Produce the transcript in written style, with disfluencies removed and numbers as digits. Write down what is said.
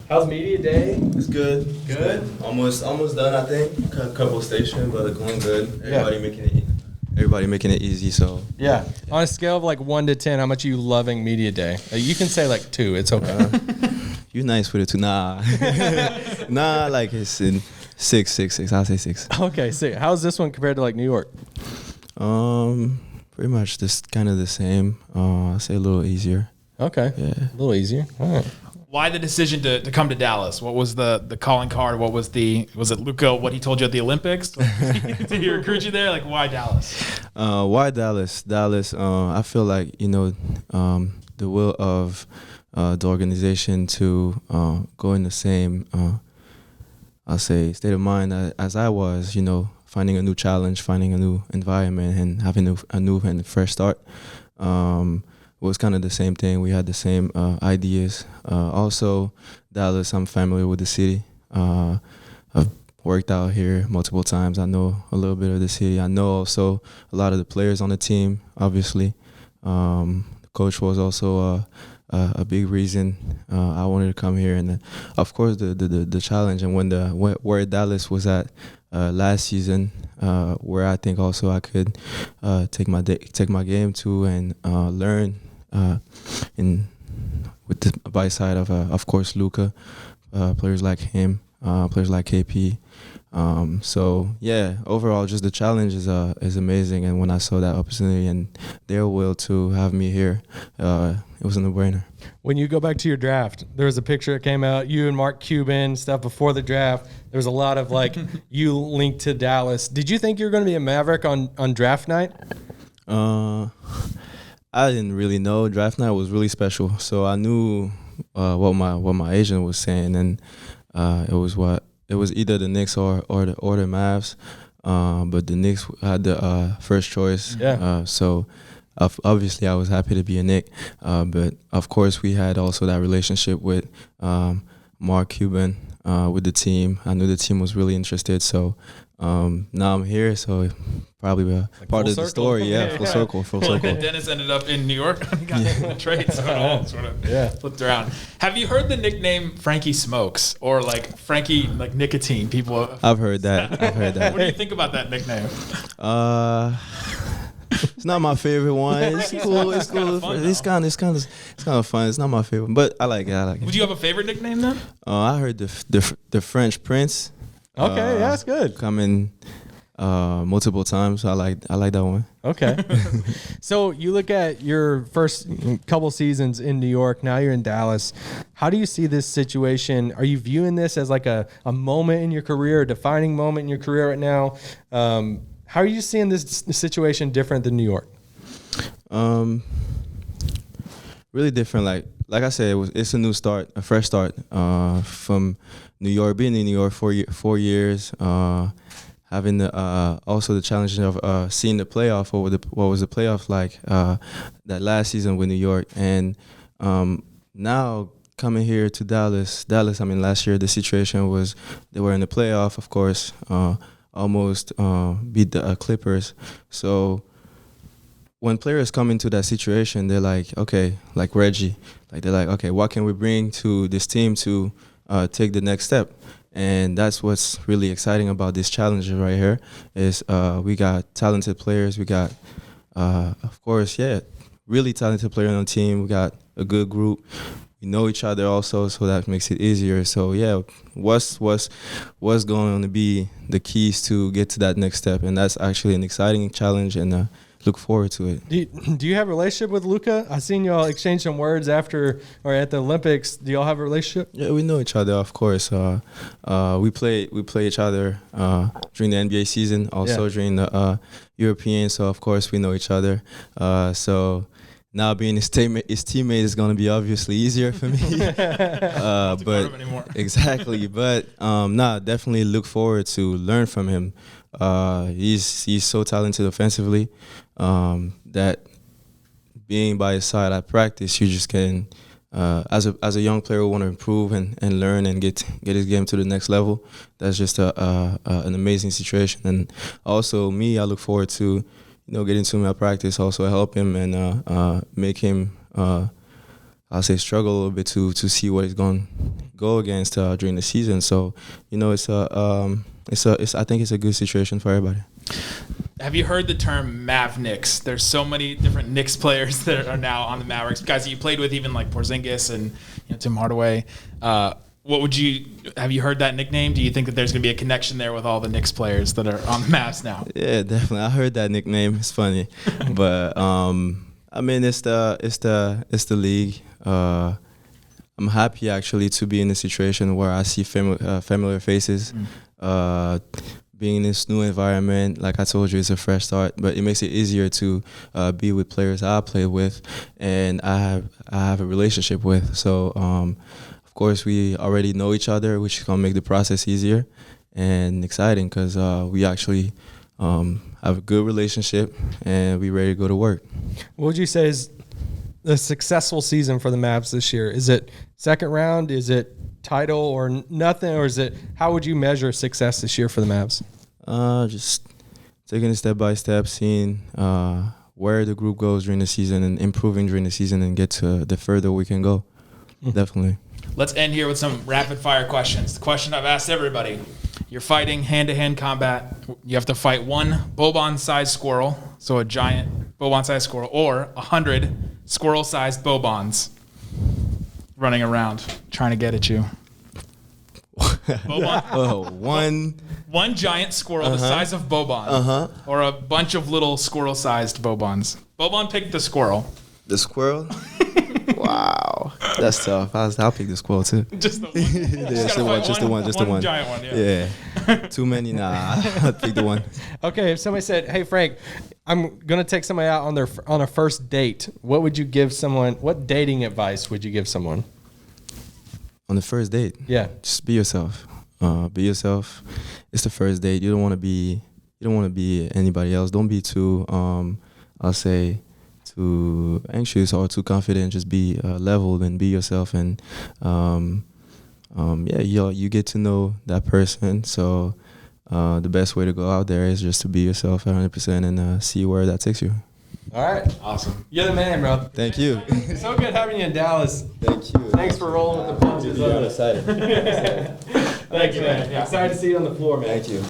How's media day? It's good. Good? Almost done, I think. Couple stations, but going good. Everybody making it easy, so. Yeah. On a scale of like 1 to 10, how much are you loving media day? You can say like 2. It's okay. You nice with it too. Nah. Nah, like it's in 6. I'll say 6. Okay, so how's this one compared to like New York? Pretty much just kind of the same. I'll say a little easier. Okay. Yeah. A little easier. All right. Why the decision to come to Dallas? What was the calling card? Was it Luka, what he told you at the Olympics? Did he recruit you there? Like, why Dallas? Why Dallas? Dallas, I feel like, the will of the organization to go in the same, I'll say, state of mind as I was, finding a new challenge, finding a new environment, and having a new and fresh start. It was kind of the same thing. We had the same ideas. Also, Dallas, I'm familiar with the city. I've worked out here multiple times. I know a little bit of the city. I know also a lot of the players on the team, obviously. The coach was also a big reason I wanted to come here. And, of course, the challenge and where Dallas was at last season, where I think also I could take my game to and learn with the by side of course Luka, players like him, players like KP. So yeah, overall just the challenge is amazing, and when I saw that opportunity and their will to have me here, it was a no-brainer. When you go back to your draft, there was a picture that came out, you and Mark Cuban, stuff before the draft. There was a lot of like you linked to Dallas. Did you think you were going to be a Maverick on draft night? I didn't really know. Draft night was really special, so I knew what my agent was saying, and it was either the Knicks or the Mavs, but the Knicks had the first choice. Yeah. So obviously I was happy to be a Knick, but of course we had also that relationship with Mark Cuban with the team. I knew the team was really interested, so now I'm here, so probably part of the story. Yeah, full circle. And Dennis ended up in New York. He got in the trade, so it all sort of flipped around. Have you heard the nickname Frankie Smokes or like Frankie like nicotine? People. I've heard that. What do you think about that nickname? It's not my favorite one. It's cool. It's cool. It's kind of fun. It's not my favorite, but I like it. Would you have a favorite nickname then? I heard the French Prince. Okay, yeah, that's good. Coming multiple times. I like that one. Okay. So you look at your first couple seasons in New York. Now you're in Dallas. How do you see this situation? Are you viewing this as like a moment in your career, a defining moment in your career right now? How are you seeing this situation different than New York? Really different. Like I said, it's a new start, a fresh start from New York. Being in New York 4 years, having also the challenge of seeing the playoff. What was the playoff like that last season with New York, and now coming here to Dallas. I mean, last year the situation was they were in the playoff, of course. Almost beat the Clippers. So when players come into that situation, they're like, okay, like Reggie, like they're like, okay, what can we bring to this team to take the next step? And that's what's really exciting about this challenge right here is we got talented players. We got, of course, really talented players on the team. We got a good group. We know each other also, so that makes it easier. So yeah, what's going to be the keys to get to that next step? And that's actually an exciting challenge, and look forward to it. Do you have a relationship with Luka? I seen y'all exchange some words after or at the Olympics. Do y'all have a relationship? Yeah, we know each other, of course. We play each other during the NBA season, also during the European. So of course we know each other. So. Now being his teammate is going to be obviously easier for me. But exactly. But definitely look forward to learn from him. He's so talented offensively that being by his side at practice, you just can as a young player want to improve and learn and get his game to the next level. That's just an amazing situation. And also me, I look forward to get into my practice, also help him and make him I'll say struggle a little bit to see what he's going to go against during the season. So, it's I think it's a good situation for everybody. Have you heard the term Mav Knicks? There's so many different Knicks players that are now on the Mavericks. Guys that you played with, even like Porzingis and Tim Hardaway. Have you heard that nickname? Do you think that there's going to be a connection there with all the Knicks players that are on the Mavs now? Yeah, definitely. I heard that nickname. It's funny, but it's the league. I'm happy actually to be in a situation where I see familiar faces. Being in this new environment, like I told you, it's a fresh start, but it makes it easier to be with players I play with and I have a relationship with. So, of course, we already know each other, which is going to make the process easier and exciting because we actually have a good relationship and we're ready to go to work. What would you say is a successful season for the Mavs this year? Is it second round? Is it title or nothing? Or is it, how would you measure success this year for the Mavs? Just taking it step by step, seeing where the group goes during the season and improving during the season and get to the further we can go. Definitely. Let's end here with some rapid fire questions. The question I've asked everybody. You're fighting hand-to-hand combat. You have to fight one Boban-sized squirrel, so a giant Boban-sized squirrel, or 100 squirrel-sized Bobans running around trying to get at you. Boban. One giant squirrel the size of Boban, or a bunch of little squirrel-sized Bobans. Boban picked the squirrel. The squirrel? Wow. That's tough. I'll pick the squirrel too. Just the one? Just the one. Giant one, yeah. Too many, nah. I'll pick the one. Okay, if somebody said, hey, Frank, I'm going to take somebody out on a first date, what would you give someone? What dating advice would you give someone? On the first date? Yeah. Just be yourself. Be yourself. It's the first date. You don't want to be anybody else. Don't be too, I'll say, too anxious or too confident. Just be leveled and be yourself. And you get to know that person. So the best way to go out there is just to be yourself 100% and see where that takes you. All right. Awesome. You're the man, bro. Thank you. So good having you in Dallas. Thank you. Thanks for rolling with the punches. I'm excited. Thank you, man. Excited to see you on the floor, man. Thank you.